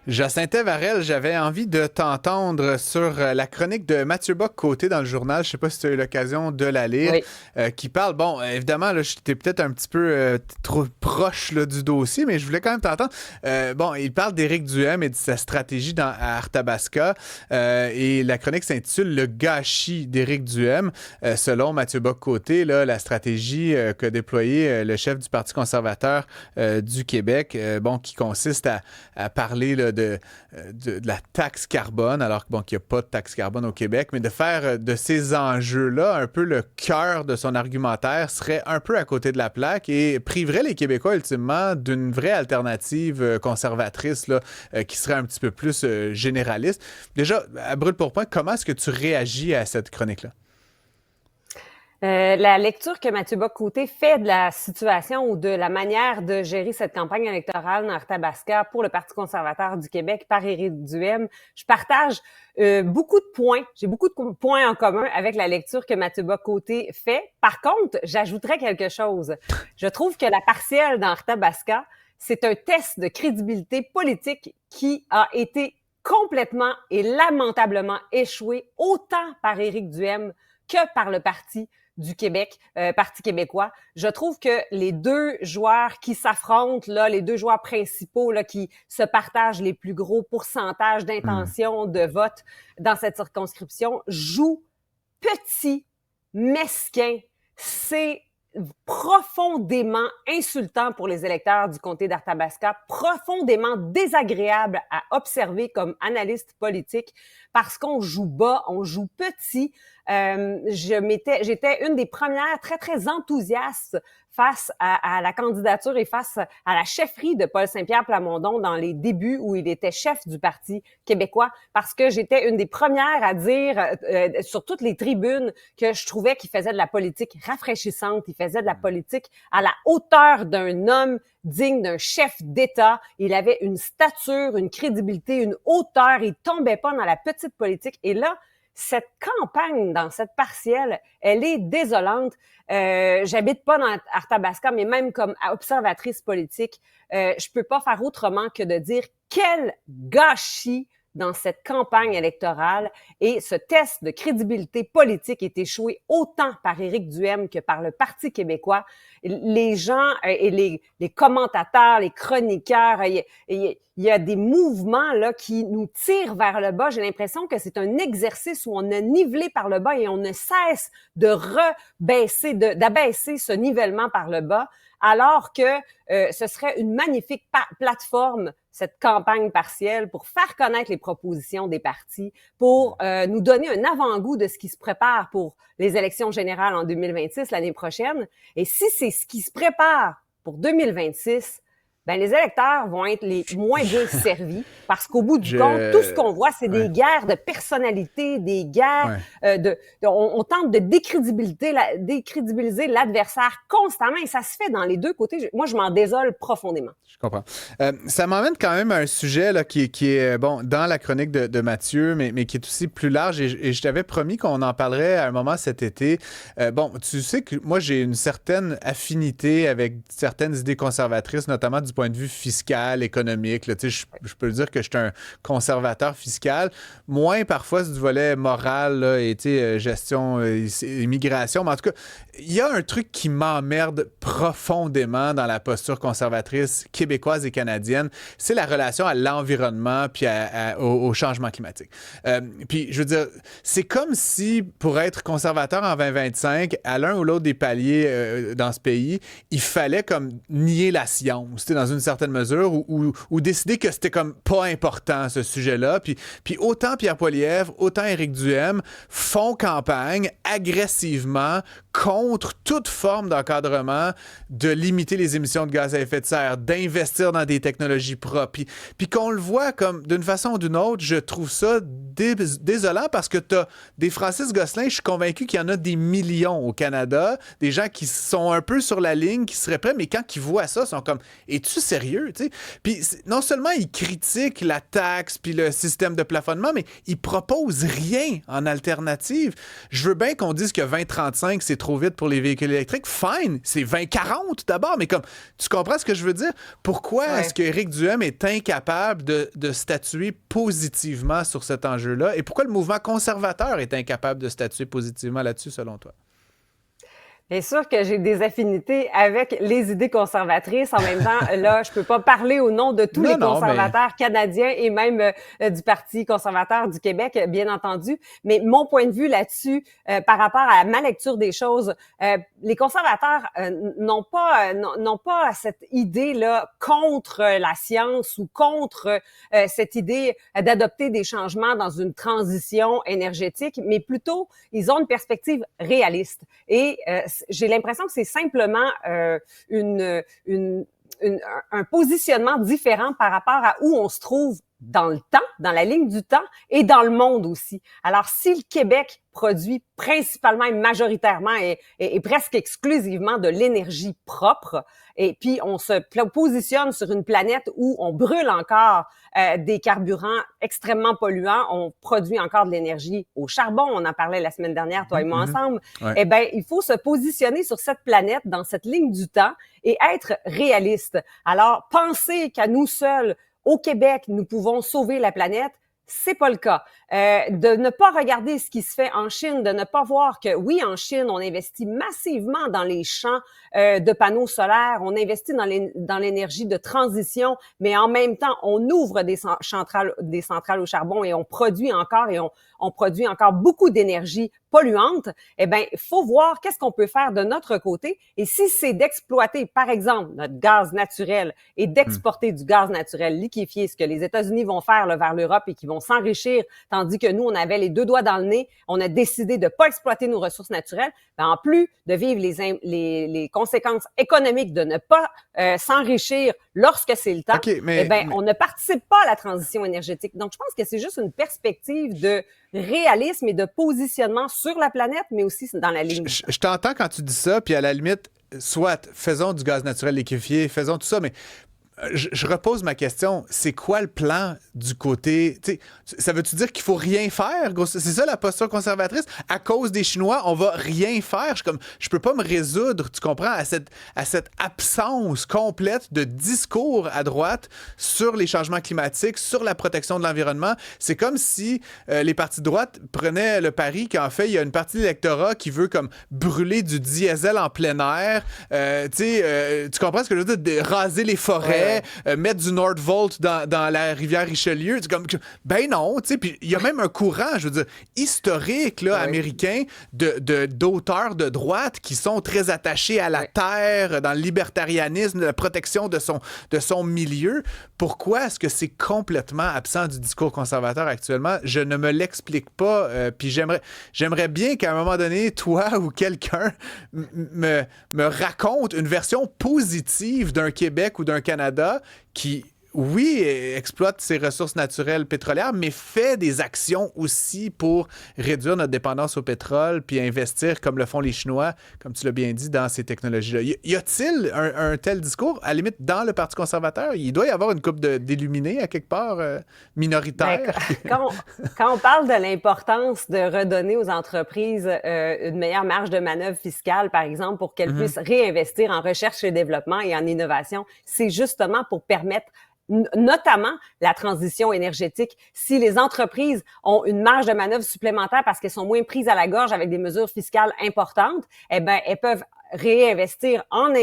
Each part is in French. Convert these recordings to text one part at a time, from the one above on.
Jacinta Varel, j'avais envie de t'entendre sur la chronique de Mathieu Bock-Côté dans le journal. Je ne sais pas si tu as eu l'occasion de la lire, Oui. qui parle, bon, évidemment, là, j'étais peut-être un petit peu trop proche là, du dossier, mais je voulais quand même t'entendre. Bon, il parle d'Éric Duhem et de sa stratégie à Arthabasca, et la chronique s'intitule Le gâchis d'Éric Duhem. Selon Mathieu Bock-Côté, là, la stratégie qu'a déployée le chef du Parti conservateur du Québec, bon, qui consiste à parler là, de la taxe carbone, alors bon, qu'il n'y a pas de taxe carbone au Québec, mais de faire de ces enjeux-là un peu le cœur de son argumentaire serait un peu à côté de la plaque et priverait les Québécois ultimement d'une vraie alternative conservatrice là, qui serait un petit peu plus généraliste. Déjà, à brûle pour point, comment est-ce que tu réagis à cette chronique-là? La lecture que Mathieu Bock-Côté fait de la situation ou de la manière de gérer cette campagne électorale dans Arthabasca pour le Parti conservateur du Québec par Éric Duhem, je partage beaucoup de points. J'ai beaucoup de points en commun avec la lecture que Mathieu Bock-Côté fait. Par contre, j'ajouterais quelque chose. Je trouve que la partielle dans Arthabasca, c'est un test de crédibilité politique qui a été complètement et lamentablement échoué autant par Éric Duhem que par le Parti du Québec, Parti québécois. Je trouve que les deux joueurs qui s'affrontent, là, les deux joueurs principaux là, qui se partagent les plus gros pourcentages d'intention de vote dans cette circonscription, jouent petit, mesquin. C'est profondément insultant pour les électeurs du comté d'Arthabasca, profondément désagréable à observer comme analyste politique parce qu'on joue bas, on joue petit. J'étais une des premières très, très enthousiastes face à la candidature et face à la chefferie de Paul Saint-Pierre Plamondon dans les débuts où il était chef du Parti québécois, parce que j'étais une des premières à dire sur toutes les tribunes que je trouvais qu'il faisait de la politique rafraîchissante, il faisait de la politique à la hauteur d'un homme digne d'un chef d'État. Il avait une stature, une crédibilité, une hauteur, il tombait pas dans la petite politique. Et là, cette campagne dans cette partielle, elle est désolante. J'habite pas dans Arthabasca, mais même comme observatrice politique, je peux pas faire autrement que de dire quel gâchis dans cette campagne électorale, et ce test de crédibilité politique est échoué autant par Éric Duhem que par le Parti québécois. Les gens et les commentateurs, les chroniqueurs, il y a des mouvements là qui nous tirent vers le bas. J'ai l'impression que c'est un exercice où on a nivelé par le bas et on ne cesse de d'abaisser ce nivellement par le bas, alors que ce serait une magnifique plateforme, cette campagne partielle, pour faire connaître les propositions des partis, pour nous donner un avant-goût de ce qui se prépare pour les élections générales en 2026, l'année prochaine. Et si c'est ce qui se prépare pour 2026, ben les électeurs vont être les moins bien servis parce qu'au bout du compte, tout ce qu'on voit, c'est des guerres de personnalité, des guerres on tente de décrédibiliser l'adversaire constamment et ça se fait dans les deux côtés. Moi, je m'en désole profondément. Je comprends. Ça m'emmène quand même à un sujet là, qui est bon dans la chronique de Mathieu, mais qui est aussi plus large. Et je t'avais promis qu'on en parlerait à un moment cet été. Bon, tu sais que moi, j'ai une certaine affinité avec certaines idées conservatrices, notamment du point de vue fiscal, économique. Là. Tu sais, je peux dire que je suis un conservateur fiscal. Moins parfois du volet moral là, et gestion, immigration. Mais en tout cas, il y a un truc qui m'emmerde profondément dans la posture conservatrice québécoise et canadienne, c'est la relation à l'environnement puis au changement climatique. Puis, je veux dire, c'est comme si, pour être conservateur en 2025, à l'un ou l'autre des paliers dans ce pays, il fallait comme nier la science, dans une certaine mesure, ou décider que c'était comme pas important, ce sujet-là. Puis autant Pierre Poilievre, autant Éric Duhem font campagne agressivement contre toute forme d'encadrement, de limiter les émissions de gaz à effet de serre, d'investir dans des technologies propres. Puis qu'on le voit comme d'une façon ou d'une autre, je trouve ça désolant parce que tu as des Francis Gosselin, je suis convaincu qu'il y en a des millions au Canada, des gens qui sont un peu sur la ligne, qui seraient prêts, mais quand ils voient ça, ils sont comme « Es-tu sont-tu sérieux, tu sais? Puis non seulement ils critiquent la taxe puis le système de plafonnement, mais ils proposent rien en alternative. Je veux bien qu'on dise que 2035, c'est trop vite pour les véhicules électriques. Fine, c'est 2040 d'abord, mais comme, tu comprends ce que je veux dire? Pourquoi est-ce qu'Éric Duhem est incapable de statuer positivement sur cet enjeu-là? Et pourquoi le mouvement conservateur est incapable de statuer positivement là-dessus, selon toi? Bien sûr que j'ai des affinités avec les idées conservatrices. En même temps, là, je peux pas parler au nom de tous les conservateurs canadiens et même du Parti conservateur du Québec, bien entendu. Mais mon point de vue là-dessus, par rapport à ma lecture des choses, les conservateurs n'ont pas cette idée-là contre la science ou contre cette idée d'adopter des changements dans une transition énergétique, mais plutôt, ils ont une perspective réaliste. Et j'ai l'impression que c'est simplement un positionnement différent par rapport à où on se trouve dans le temps, dans la ligne du temps et dans le monde aussi. Alors, si le Québec produit principalement et majoritairement et presque exclusivement de l'énergie propre, et puis on se positionne sur une planète où on brûle encore des carburants extrêmement polluants, on produit encore de l'énergie au charbon, on en parlait la semaine dernière, toi et moi ensemble, eh bien, il faut se positionner sur cette planète, dans cette ligne du temps et être réaliste. Alors, penser qu'à nous seuls, au Québec, nous pouvons sauver la planète, c'est pas le cas. De ne pas regarder ce qui se fait en Chine, de ne pas voir que, oui, en Chine, on investit massivement dans les champs de panneaux solaires, on investit dans l'énergie de transition, mais en même temps, on ouvre des centrales au charbon et on produit encore beaucoup d'énergie polluante. Eh bien, il faut voir qu'est-ce qu'on peut faire de notre côté. Et si c'est d'exploiter, par exemple, notre gaz naturel et d'exporter du gaz naturel liquéfié, ce que les États-Unis vont faire là, vers l'Europe et qui vont s'enrichir, tandis que nous, on avait les deux doigts dans le nez, on a décidé de pas exploiter nos ressources naturelles, bien, en plus de vivre les conséquences économiques de ne pas s'enrichir lorsque c'est le temps, on ne participe pas à la transition énergétique. Donc, je pense que c'est juste une perspective de réalisme et de positionnement sur la planète, mais aussi dans la ligne. Je t'entends quand tu dis ça, puis à la limite, soit faisons du gaz naturel liquéfié, faisons tout ça, mais je repose ma question. C'est quoi le plan du côté... Ça veut-tu dire qu'il faut rien faire? C'est ça la posture conservatrice? À cause des Chinois, on va rien faire? Je peux pas me résoudre, tu comprends, à cette absence complète de discours à droite sur les changements climatiques, sur la protection de l'environnement. C'est comme si les partis de droite prenaient le pari qu'en fait, il y a une partie de l'électorat qui veut comme brûler du diesel en plein air. Tu comprends ce que je veux dire? Raser les forêts. Mettre du Nordvolt dans la rivière Richelieu. C'est comme, ben non, tu sais. Puis il y a même un courant, je veux dire, historique, là, américain, d'auteurs de droite qui sont très attachés à la terre, dans le libertarianisme, la protection de son milieu. Pourquoi est-ce que c'est complètement absent du discours conservateur actuellement? Je ne me l'explique pas. Puis j'aimerais bien qu'à un moment donné, toi ou quelqu'un me raconte une version positive d'un Québec ou d'un Canada qui, oui, exploite ses ressources naturelles pétrolières, mais fait des actions aussi pour réduire notre dépendance au pétrole puis investir, comme le font les Chinois, comme tu l'as bien dit, dans ces technologies-là. Y a-t-il un tel discours, à la limite, dans le Parti conservateur? Il doit y avoir une couple d'illuminés, à quelque part, minoritaires. Quand on parle de l'importance de redonner aux entreprises une meilleure marge de manœuvre fiscale, par exemple, pour qu'elles puissent réinvestir en recherche et développement et en innovation, c'est justement pour permettre notamment la transition énergétique. Si les entreprises ont une marge de manœuvre supplémentaire parce qu'elles sont moins prises à la gorge avec des mesures fiscales importantes, eh bien, elles peuvent réinvestir en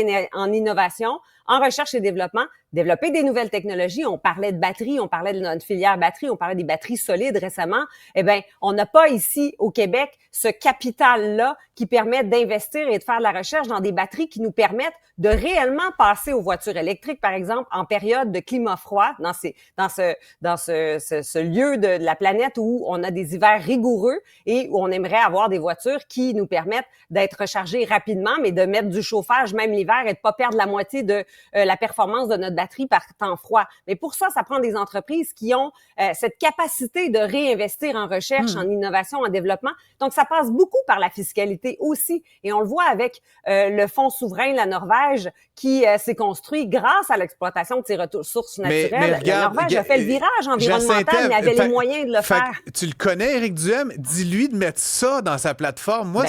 innovation, en recherche et développement, développer des nouvelles technologies. On parlait de batteries, on parlait de notre filière batterie, on parlait des batteries solides récemment. Eh bien, on n'a pas ici au Québec ce capital-là qui permet d'investir et de faire de la recherche dans des batteries qui nous permettent de réellement passer aux voitures électriques, par exemple, en période de climat froid, dans ce lieu de la planète où on a des hivers rigoureux et où on aimerait avoir des voitures qui nous permettent d'être rechargées rapidement, mais de mettre du chauffage même l'hiver et de pas perdre la moitié de la performance de notre batterie par temps froid. Mais pour ça prend des entreprises qui ont cette capacité de réinvestir en recherche, en innovation, en développement. Donc, ça passe beaucoup par la fiscalité aussi. Et on le voit avec le fonds souverain de la Norvège qui s'est construit grâce à l'exploitation de ses ressources naturelles. Mais regarde, la Norvège a fait le virage environnemental, mais avait les moyens de le faire. Tu le connais, Éric Duhem? Dis-lui de mettre ça dans sa plateforme. Moi,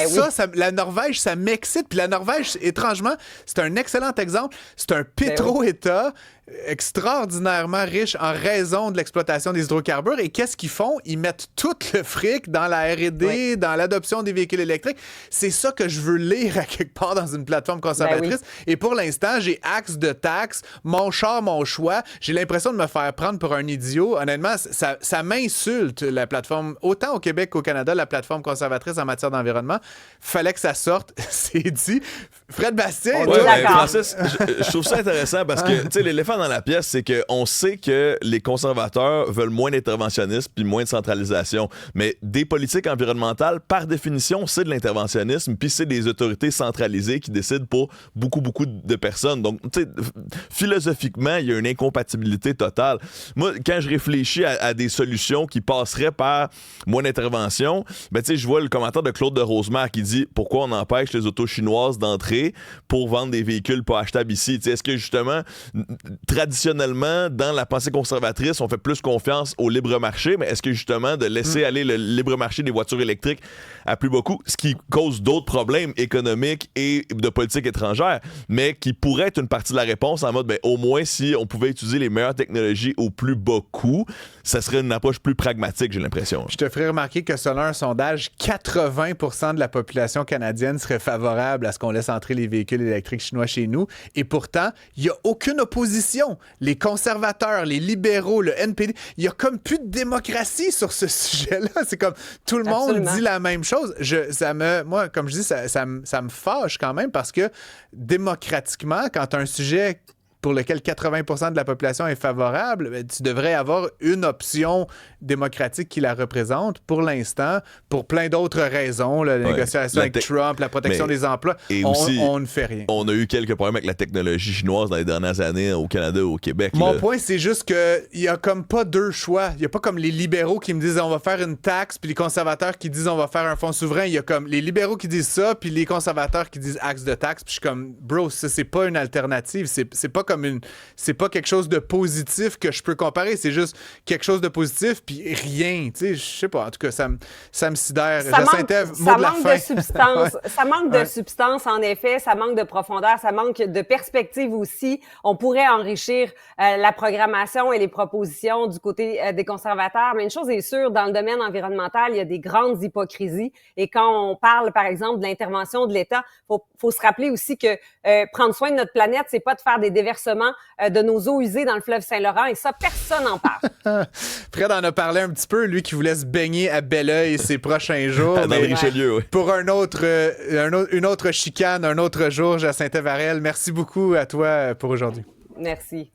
la Norvège, ça m'excite. Puis la Norvège, étrangement, c'est un excellent exemple. C'est un pétro-État extraordinairement riche en raison de l'exploitation des hydrocarbures. Et qu'est-ce qu'ils font? Ils mettent tout le fric dans la R&D, dans l'adoption des véhicules électriques. C'est ça que je veux lire à quelque part dans une plateforme conservatrice. Et pour l'instant, j'ai axe de taxe, mon char, mon choix. J'ai l'impression de me faire prendre pour un idiot. Honnêtement, ça m'insulte, la plateforme, autant au Québec qu'au Canada, la plateforme conservatrice en matière d'environnement. Fallait que ça sorte, c'est dit. Fred Bastien, Francis, je trouve ça intéressant parce que, tu sais, l'éléphant dans la pièce, c'est qu'on sait que les conservateurs veulent moins d'interventionnisme puis moins de centralisation. Mais des politiques environnementales, par définition, c'est de l'interventionnisme puis c'est des autorités centralisées qui décident pour beaucoup de personnes. Donc, tu sais, philosophiquement, il y a une incompatibilité totale. Moi, quand je réfléchis à des solutions qui passeraient par moins d'intervention, ben, tu sais, je vois le commentaire de Claude de Rosemère qui dit « Pourquoi on empêche les autos chinoises d'entrer pour vendre des véhicules pas achetables ici? » Tu sais, est-ce que, justement, traditionnellement, dans la pensée conservatrice, on fait plus confiance au libre marché, mais est-ce que justement de laisser aller le libre marché des voitures électriques à plus beaucoup, ce qui cause d'autres problèmes économiques et de politique étrangère, mais qui pourrait être une partie de la réponse en mode, ben, au moins si on pouvait utiliser les meilleures technologies au plus bas coût, ça serait une approche plus pragmatique, j'ai l'impression. Je te ferai remarquer que selon un sondage, 80% de la population canadienne serait favorable à ce qu'on laisse entrer les véhicules électriques chinois chez nous. Et pourtant, il n'y a aucune opposition. Les conservateurs, les libéraux, le NPD, il n'y a comme plus de démocratie sur ce sujet-là. C'est comme tout le monde dit la même chose. Moi, comme je dis, ça me fâche quand même parce que démocratiquement, quand tu as un sujet pour lequel 80% de la population est favorable, ben, tu devrais avoir une option démocratique qui la représente. Pour l'instant, pour plein d'autres raisons, la négociation avec Trump, la protection des emplois, on ne fait rien. On a eu quelques problèmes avec la technologie chinoise dans les dernières années au Canada ou au Québec. Mon point, c'est juste qu'il n'y a comme pas deux choix. Il n'y a pas comme les libéraux qui me disent on va faire une taxe, puis les conservateurs qui disent on va faire un fonds souverain. Il y a comme les libéraux qui disent ça, puis les conservateurs qui disent axe de taxe. Puis je suis comme, bro, ça, c'est pas une alternative. C'est pas c'est pas quelque chose de positif que je peux comparer, c'est juste quelque chose de positif puis rien, tu sais, je sais pas, en tout cas ça me sidère. Ça manque de substance. Ça manque de substance, en effet, ça manque de profondeur, ça manque de perspective aussi. On pourrait enrichir la programmation et les propositions du côté des conservateurs, mais une chose est sûre, dans le domaine environnemental, il y a des grandes hypocrisies et quand on parle par exemple de l'intervention de l'État, faut se rappeler aussi que prendre soin de notre planète, c'est pas de faire des déversements de nos eaux usées dans le fleuve Saint-Laurent, et ça, personne n'en parle. Fred en a parlé un petit peu, lui qui voulait se baigner à Belleuil ces prochains jours. Dans le Richelieu, oui. Pour une autre chicane, un autre jour, Jacinta Varel, merci beaucoup à toi pour aujourd'hui. Merci.